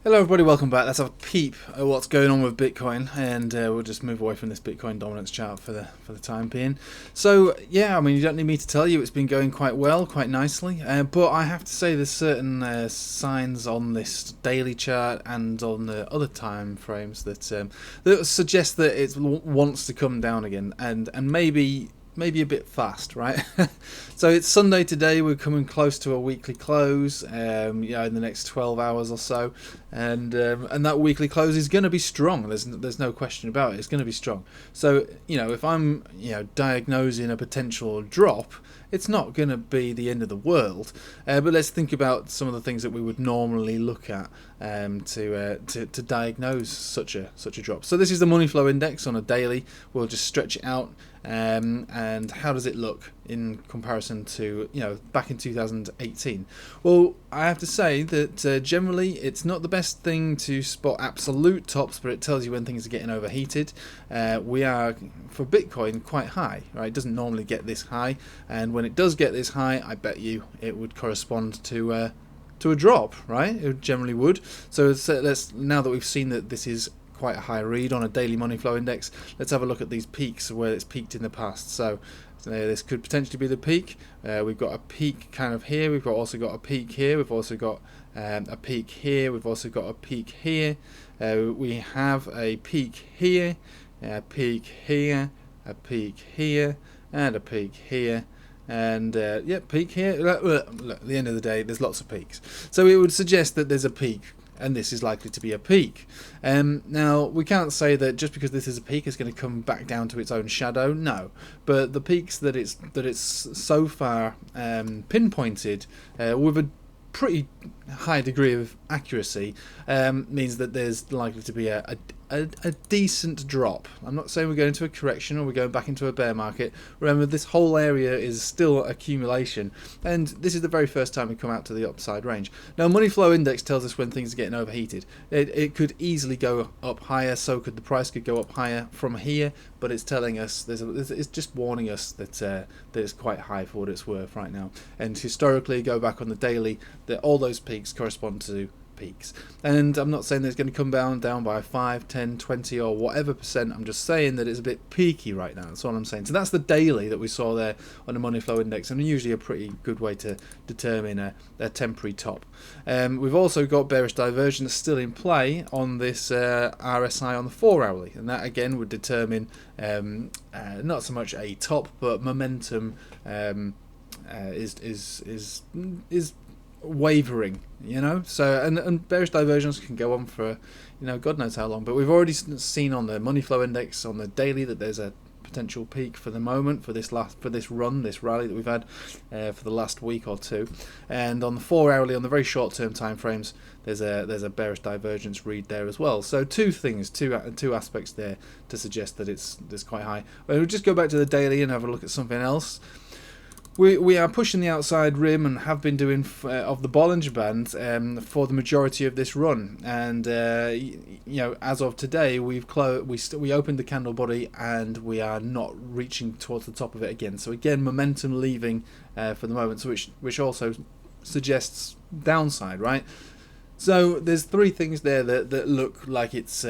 Hello everybody, welcome back. Let's have a peep at what's going on with Bitcoin, and we'll just move away from this Bitcoin dominance chart for the time being. So yeah, I mean, you don't need me to tell you it's been going quite well, quite nicely, but I have to say there's certain signs on this daily chart and on the other time frames that suggest that it wants to come down again, and maybe a bit fast, right? So it's Sunday today. We're coming close to a weekly close, in the next 12 hours or so, and that weekly close is going to be strong. There's no question about it. It's going to be strong. So if I'm diagnosing a potential drop, it's not going to be the end of the world. But let's think about some of the things that we would normally look at to diagnose such a drop. So this is the money flow index on a daily. We'll just stretch it out. And how does it look in comparison to back in 2018? Well, I have to say that generally it's not the best thing to spot absolute tops, but it tells you when things are getting overheated. We are, for Bitcoin, quite high, right? It doesn't normally get this high, and when it does get this high, I bet you it would correspond to a drop, right? It generally would. So let's, now that we've seen that this is quite a high read on a daily money flow index, let's have a look at these peaks where it's peaked in the past. So this could potentially be the peak. We've got a peak kind of here, we've also got a peak here, we've also got a peak here, we've also got a peak here, we have a peak here, a peak here, a peak here, and a peak here. And peak here. Look, at the end of the day, there's lots of peaks. So it would suggest that there's a peak, and this is likely to be a peak. Now, we can't say that just because this is a peak, it's going to come back down to its own shadow. No, but the peaks that it's so far pinpointed with a pretty high degree of accuracy means that there's likely to be a decent drop. I'm not saying we're going into a correction or we're going back into a bear market. Remember, this whole area is still accumulation, and this is the very first time we come out to the upside range. Now, money flow index tells us when things are getting overheated. It could easily go up higher, so could the price could go up higher from here, but it's telling us, it's just warning us that it's quite high for what it's worth right now. And historically, go back on the daily, that all those peaks correspond to peaks. And I'm not saying that it's going to come down by 5, 10, 20 or whatever percent. I'm just saying that it's a bit peaky right now. That's all I'm saying. So that's the daily that we saw there on the money flow index, and usually a pretty good way to determine a temporary top. We've also got bearish divergence still in play on this RSI on the 4 hourly, and that again would determine not so much a top, but momentum is wavering, so and bearish divergence can go on for God knows how long, but we've already seen on the money flow index on the daily that there's a potential peak for the moment for this rally that we've had for the last week or two, and on the 4 hourly, on the very short term time frames, there's a bearish divergence read there as well. So two aspects there to suggest that it's quite high. We'll just go back to the daily and have a look at something else. We are pushing the outside rim and have been doing of the Bollinger Band for the majority of this run, and as of today we opened the candle body and we are not reaching towards the top of it again. So again, momentum leaving for the moment, so which also suggests downside, right? So there's three things there that look like it's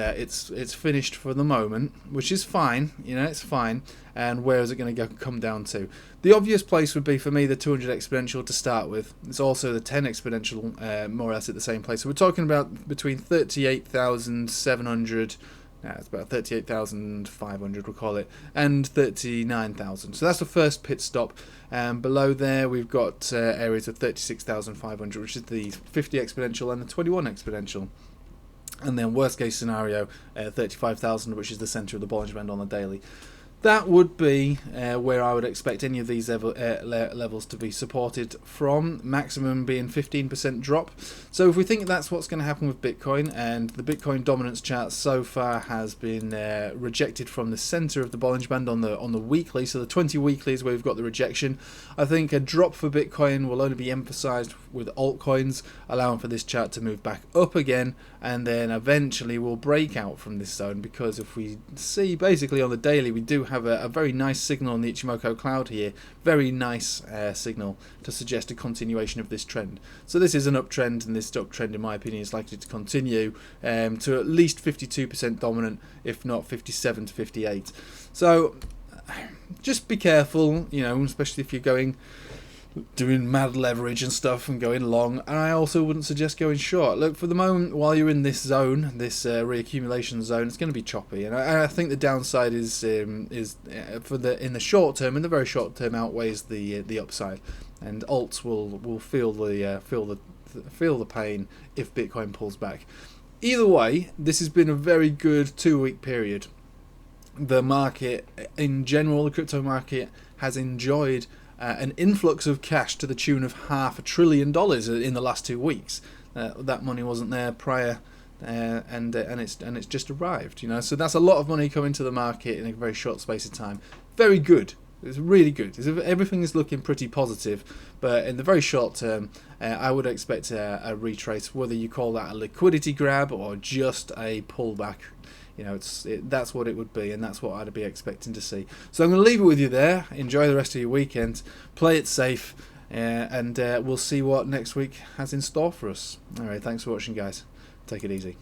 finished for the moment, which is fine, it's fine. And where is it going to come down to? The obvious place would be for me the 200 exponential to start with. It's also the 10 exponential, more or less at the same place. So we're talking about between 38,700. It's about 38,500, we'll call it, and 39,000. So that's the first pit stop. Below there, we've got areas of 36,500, which is the 50 exponential and the 21 exponential. And then worst case scenario, 35,000, which is the center of the Bollinger Band on the daily. That would be where I would expect any of these levels to be supported from, maximum being 15% drop. So if we think that's what's going to happen with Bitcoin, and the Bitcoin dominance chart so far has been rejected from the center of the Bollinger Band on the weekly, so the 20 weekly is where we've got the rejection. I think a drop for Bitcoin will only be emphasized with altcoins, allowing for this chart to move back up again, and then eventually we'll break out from this zone, because if we see basically on the daily, we do have a very nice signal on the Ichimoku cloud here. Very nice signal to suggest a continuation of this trend. So this is an uptrend, and this uptrend, in my opinion, is likely to continue to at least 52% dominant, if not 57 to 58. So just be careful, you know, especially if you're doing mad leverage and stuff and going long. And I also wouldn't suggest going short. Look, for the moment, while you're in this zone, this reaccumulation zone, it's going to be choppy, and I think the downside is in the short term, in the very short term, outweighs the upside, and alts will feel the pain if Bitcoin pulls back. Either way, this has been a very good 2-week period. The market in general, the crypto market, has enjoyed an influx of cash to the tune of $500 billion in the last 2 weeks. That money wasn't there prior, and it's just arrived. You know, so that's a lot of money coming to the market in a very short space of time. Very good. It's really good. Everything is looking pretty positive, but in the very short term, I would expect a retrace, whether you call that a liquidity grab or just a pullback. You know, that's what it would be, and that's what I'd be expecting to see. So I'm going to leave it with you there. Enjoy the rest of your weekend. Play it safe, and we'll see what next week has in store for us. All right, thanks for watching, guys. Take it easy.